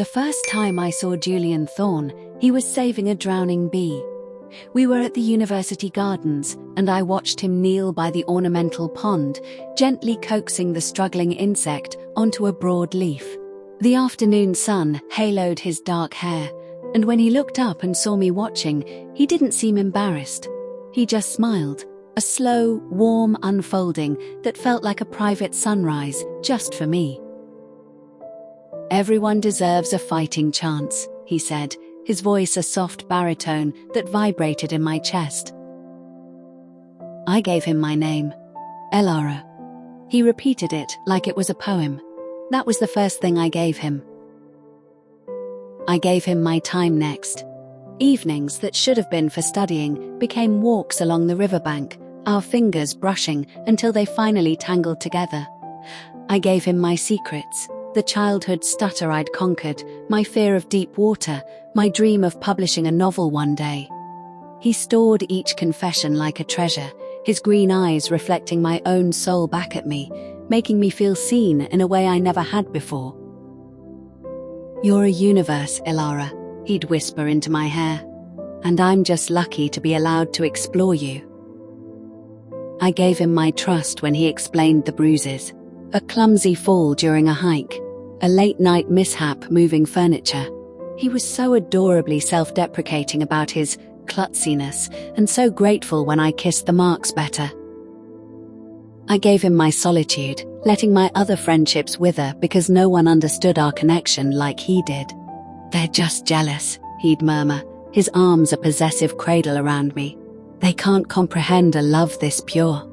The first time I saw Julian Thorne, he was saving a drowning bee. We were at the university gardens, and I watched him kneel by the ornamental pond, gently coaxing the struggling insect onto a broad leaf. The afternoon sun haloed his dark hair, and when he looked up and saw me watching, he didn't seem embarrassed. He just smiled, a slow, warm unfolding that felt like a private sunrise just for me. "Everyone deserves a fighting chance," he said, his voice a soft baritone that vibrated in my chest. I gave him my name, Elara. He repeated it like it was a poem. That was the first thing I gave him. I gave him my time next. Evenings that should have been for studying became walks along the riverbank, our fingers brushing until they finally tangled together. I gave him my secrets, the childhood stutter I'd conquered, my fear of deep water, my dream of publishing a novel one day. He stored each confession like a treasure, his green eyes reflecting my own soul back at me, making me feel seen in a way I never had before. "You're a universe, Elara," he'd whisper into my hair, "and I'm just lucky to be allowed to explore you." I gave him my trust when he explained the bruises. A clumsy fall during a hike, a late-night mishap moving furniture. He was so adorably self-deprecating about his klutziness and so grateful when I kissed the marks better. I gave him my solitude, letting my other friendships wither because no one understood our connection like he did. "They're just jealous," he'd murmur, his arms a possessive cradle around me. "They can't comprehend a love this pure."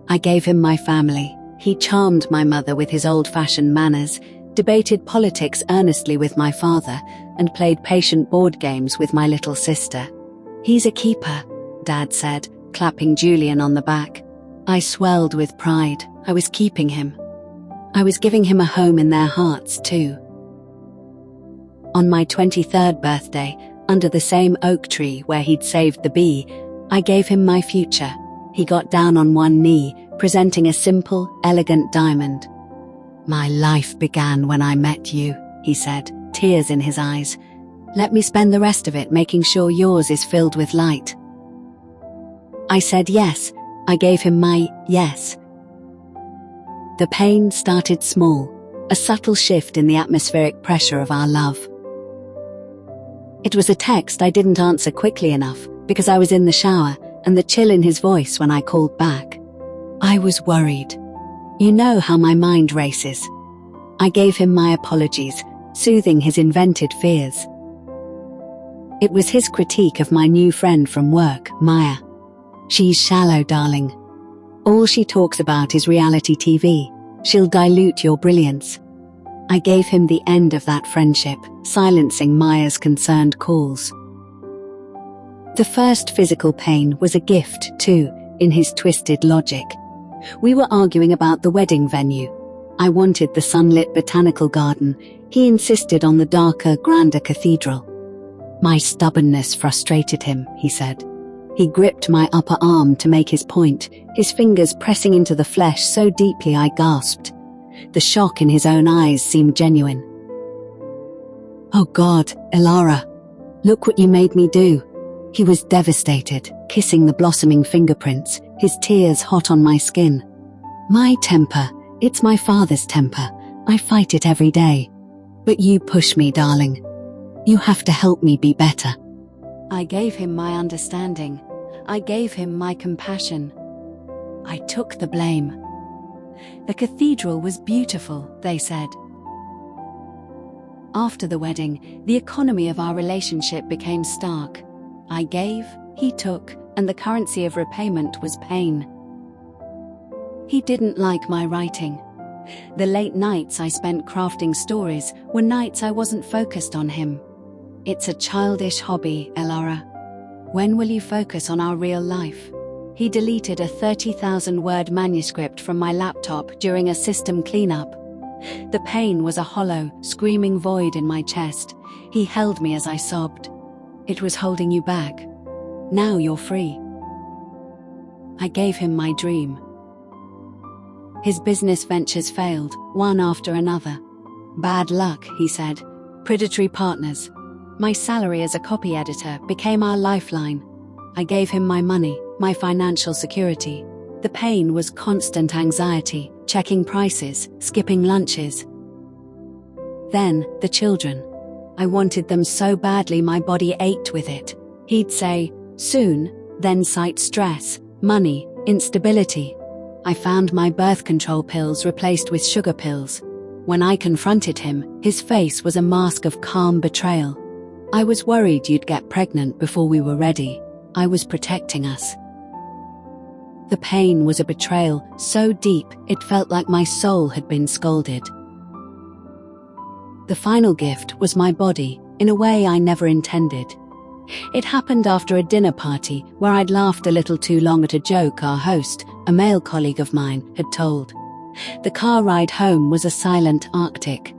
I gave him my family. He charmed my mother with his old-fashioned manners, debated politics earnestly with my father, and played patient board games with my little sister. "He's a keeper," Dad said, clapping Julian on the back. I swelled with pride. I was keeping him. I was giving him a home in their hearts, too. On my 23rd birthday, under the same oak tree where he'd saved the bee, I gave him my future. He got down on one knee, presenting a simple, elegant diamond. "My life began when I met you," he said, tears in his eyes. "Let me spend the rest of it making sure yours is filled with light." I said yes. I gave him my yes. The pain started small, a subtle shift in the atmospheric pressure of our love. It was a text I didn't answer quickly enough because I was in the shower, and the chill in his voice when I called back. I was worried. You know how my mind races. I gave him my apologies, soothing his invented fears. It was his critique of my new friend from work, Maya. "She's shallow, darling. All she talks about is reality TV. She'll dilute your brilliance." I gave him the end of that friendship, silencing Maya's concerned calls. The first physical pain was a gift, too, in his twisted logic. We were arguing about the wedding venue. I wanted the sunlit botanical garden. He insisted on the darker, grander cathedral. My stubbornness frustrated him, he said. He gripped my upper arm to make his point, his fingers pressing into the flesh so deeply I gasped. The shock in his own eyes seemed genuine. "Oh God, Elara, look what you made me do." He was devastated, kissing the blossoming fingerprints, his tears hot on my skin. "My temper, it's my father's temper. I fight it every day. But you push me, darling. You have to help me be better." I gave him my understanding. I gave him my compassion. I took the blame. The cathedral was beautiful, they said. After the wedding, the economy of our relationship became stark. I gave, he took, and the currency of repayment was pain. He didn't like my writing. The late nights I spent crafting stories were nights I wasn't focused on him. "It's a childish hobby, Elara. When will you focus on our real life?" He deleted a 30,000-word manuscript from my laptop during a system cleanup. The pain was a hollow, screaming void in my chest. He held me as I sobbed. "It was holding you back. Now you're free." I gave him my dream. His business ventures failed, one after another. Bad luck, he said. Predatory partners. My salary as a copy editor became our lifeline. I gave him my money, my financial security. The pain was constant anxiety, checking prices, skipping lunches. Then, the children. I wanted them so badly my body ached with it. He'd say, soon, then cite stress, money, instability. I found my birth control pills replaced with sugar pills. When I confronted him, his face was a mask of calm betrayal. I was worried you'd get pregnant before we were ready. I was protecting us. The pain was a betrayal so deep it felt like my soul had been scalded. The final gift was my body, in a way I never intended. It happened after a dinner party where I'd laughed a little too long at a joke our host, a male colleague of mine, had told. The car ride home was a silent Arctic.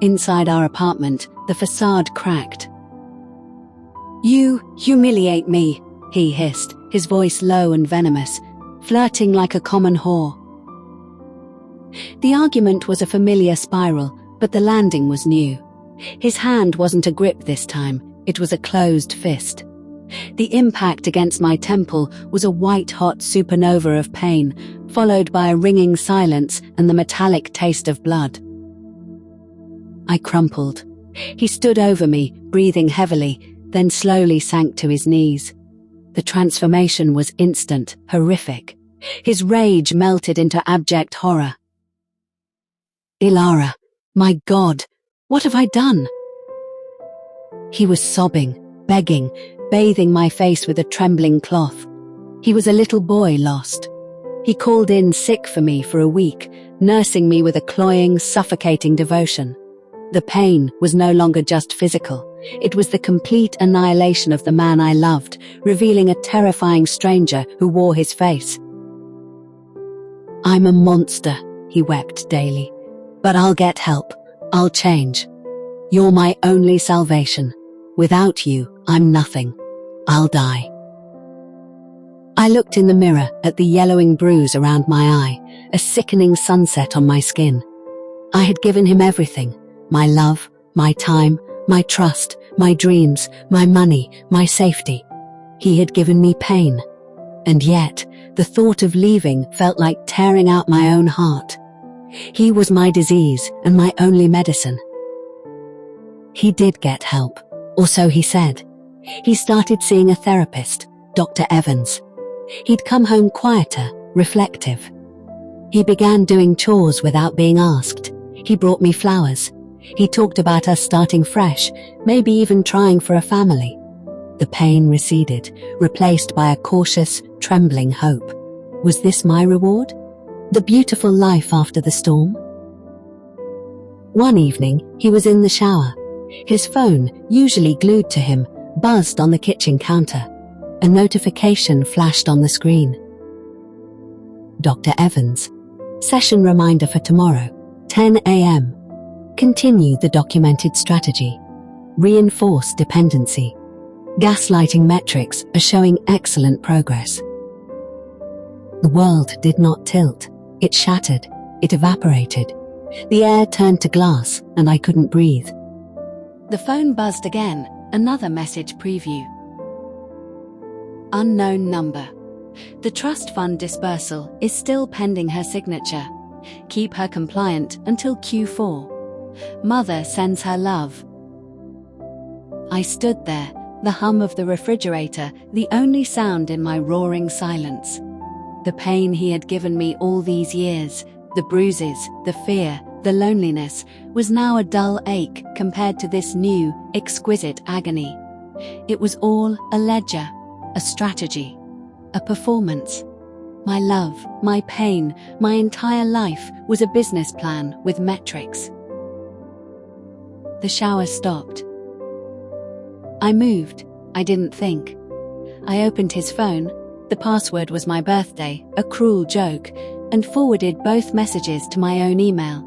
Inside our apartment, the facade cracked. "You humiliate me," he hissed, his voice low and venomous, flirting like a common whore. The argument was a familiar spiral, but the landing was new. His hand wasn't a grip this time, it was a closed fist. The impact against my temple was a white-hot supernova of pain, followed by a ringing silence and the metallic taste of blood. I crumpled. He stood over me, breathing heavily, then slowly sank to his knees. The transformation was instant, horrific. His rage melted into abject horror. "Ilara, my God, what have I done?" He was sobbing, begging, bathing my face with a trembling cloth. He was a little boy lost. He called in sick for me for a week, nursing me with a cloying, suffocating devotion. The pain was no longer just physical. It was the complete annihilation of the man I loved, revealing a terrifying stranger who wore his face. "I'm a monster," he wept daily. "But I'll get help. I'll change. You're my only salvation. Without you, I'm nothing. I'll die." I looked in the mirror at the yellowing bruise around my eye, a sickening sunset on my skin. I had given him everything: my love, my time, my trust, my dreams, my money, my safety. He had given me pain. And yet, the thought of leaving felt like tearing out my own heart. He was my disease and my only medicine. He did get help, or so he said. He started seeing a therapist, Dr. Evans. He'd come home quieter, reflective. He began doing chores without being asked. He brought me flowers. He talked about us starting fresh, maybe even trying for a family. The pain receded, replaced by a cautious, trembling hope. Was this my reward? The beautiful life after the storm? One evening, he was in the shower. His phone, usually glued to him, buzzed on the kitchen counter. A notification flashed on the screen. Dr. Evans. Session reminder for tomorrow, 10 a.m. Continue the documented strategy. Reinforce dependency. Gaslighting metrics are showing excellent progress. The world did not tilt. It shattered. It evaporated. The air turned to glass, and I couldn't breathe. The phone buzzed again, another message preview. Unknown number. The trust fund dispersal is still pending her signature. Keep her compliant until Q4. Mother sends her love. I stood there, the hum of the refrigerator, the only sound in my roaring silence. The pain he had given me all these years, the bruises, the fear, the loneliness, was now a dull ache compared to this new, exquisite agony. It was all a ledger, a strategy, a performance. My love, my pain, my entire life was a business plan with metrics. The shower stopped. I moved. I didn't think. I opened his phone. The password was my birthday, a cruel joke, and forwarded both messages to my own email.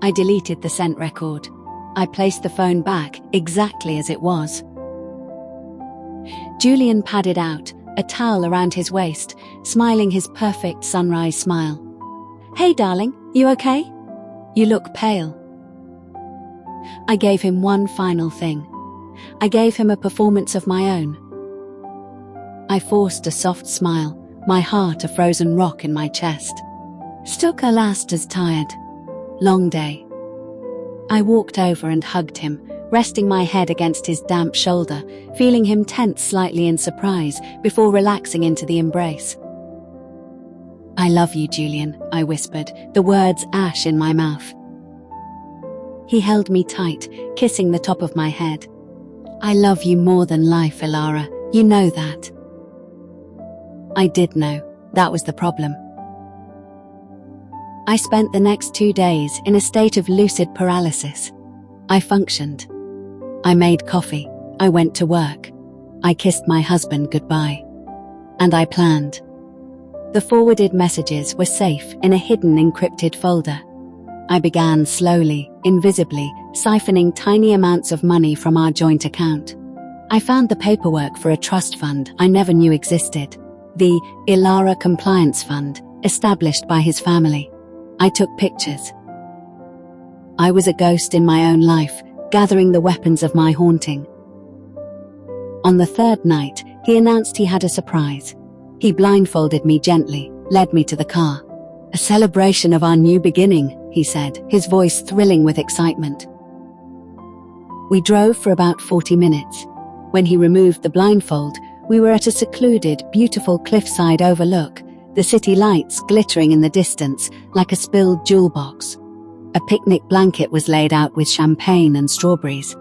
I deleted the sent record. I placed the phone back exactly as it was. Julian padded out, a towel around his waist, smiling his perfect sunrise smile. "Hey darling, you okay? You look pale." I gave him one final thing. I gave him a performance of my own. I forced a soft smile, my heart a frozen rock in my chest. Stuka last as tired. Long day. I walked over and hugged him, resting my head against his damp shoulder, feeling him tense slightly in surprise before relaxing into the embrace. I love you, Julian, I whispered, the words ash in my mouth. He held me tight, kissing the top of my head. I love you more than life, Ilara. You know that. I did know. That was the problem. I spent the next 2 days in a state of lucid paralysis. I functioned. I made coffee. I went to work. I kissed my husband goodbye. And I planned. The forwarded messages were safe in a hidden encrypted folder. I began slowly, invisibly, siphoning tiny amounts of money from our joint account. I found the paperwork for a trust fund I never knew existed, the Ilara Compliance Fund, established by his family. I took pictures. I was a ghost in my own life, gathering the weapons of my haunting. On the third night, he announced he had a surprise. He blindfolded me gently, led me to the car. A celebration of our new beginning, he said, his voice thrilling with excitement. We drove for about 40 minutes. When he removed the blindfold, we were at a secluded, beautiful cliffside overlook, the city lights glittering in the distance like a spilled jewel box. A picnic blanket was laid out with champagne and strawberries.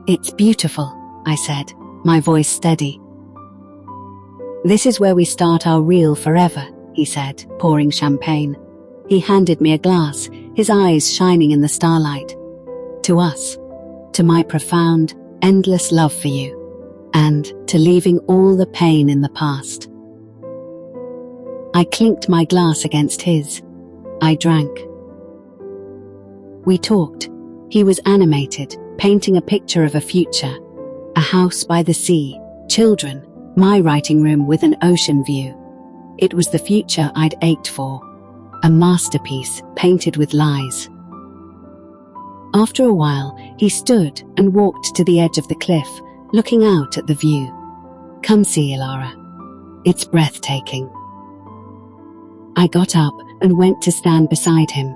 It's beautiful, I said, my voice steady. This is where we start our real forever, he said, pouring champagne. He handed me a glass, his eyes shining in the starlight. To us, to my profound, endless love for you, and to leaving all the pain in the past. I clinked my glass against his. I drank. We talked. He was animated, painting a picture of a future. A house by the sea, children, my writing room with an ocean view. It was the future I'd ached for. A masterpiece painted with lies. After a while, he stood and walked to the edge of the cliff, looking out at the view. Come see, Ilara. It's breathtaking. I got up and went to stand beside him.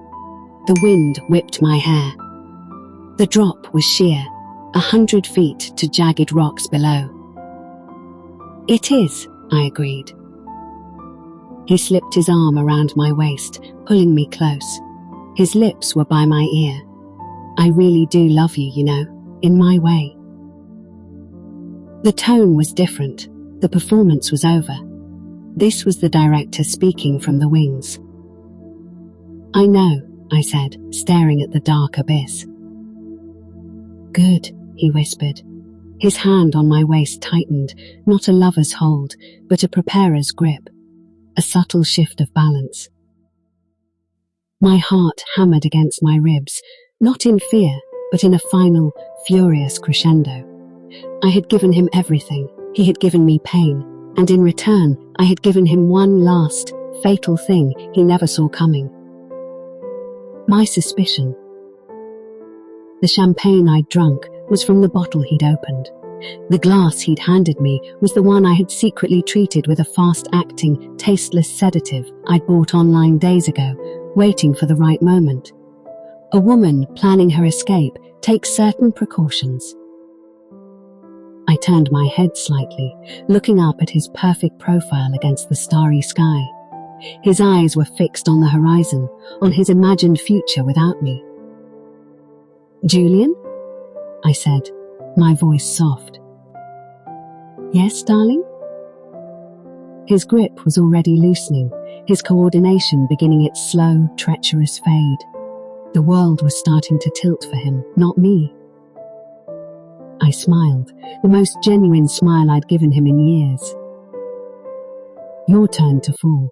The wind whipped my hair. The drop was sheer, 100 feet to jagged rocks below. It is, I agreed. He slipped his arm around my waist, pulling me close. His lips were by my ear. I really do love you, you know, in my way. The tone was different. The performance was over. This was the director speaking from the wings. I know, I said, staring at the dark abyss. Good, he whispered. His hand on my waist tightened, not a lover's hold, but a preparer's grip. A subtle shift of balance. My heart hammered against my ribs, not in fear, but in a final, furious crescendo. I had given him everything. He had given me pain, and in return, I had given him one last, fatal thing he never saw coming. My suspicion. The champagne I'd drunk was from the bottle he'd opened. The glass he'd handed me was the one I had secretly treated with a fast-acting, tasteless sedative I'd bought online days ago, waiting for the right moment. A woman planning her escape takes certain precautions. I turned my head slightly, looking up at his perfect profile against the starry sky. His eyes were fixed on the horizon, on his imagined future without me. Julian? I said, my voice soft. Yes, darling? His grip was already loosening, his coordination beginning its slow, treacherous fade. The world was starting to tilt for him, not me. I smiled, the most genuine smile I'd given him in years. Your turn to fall.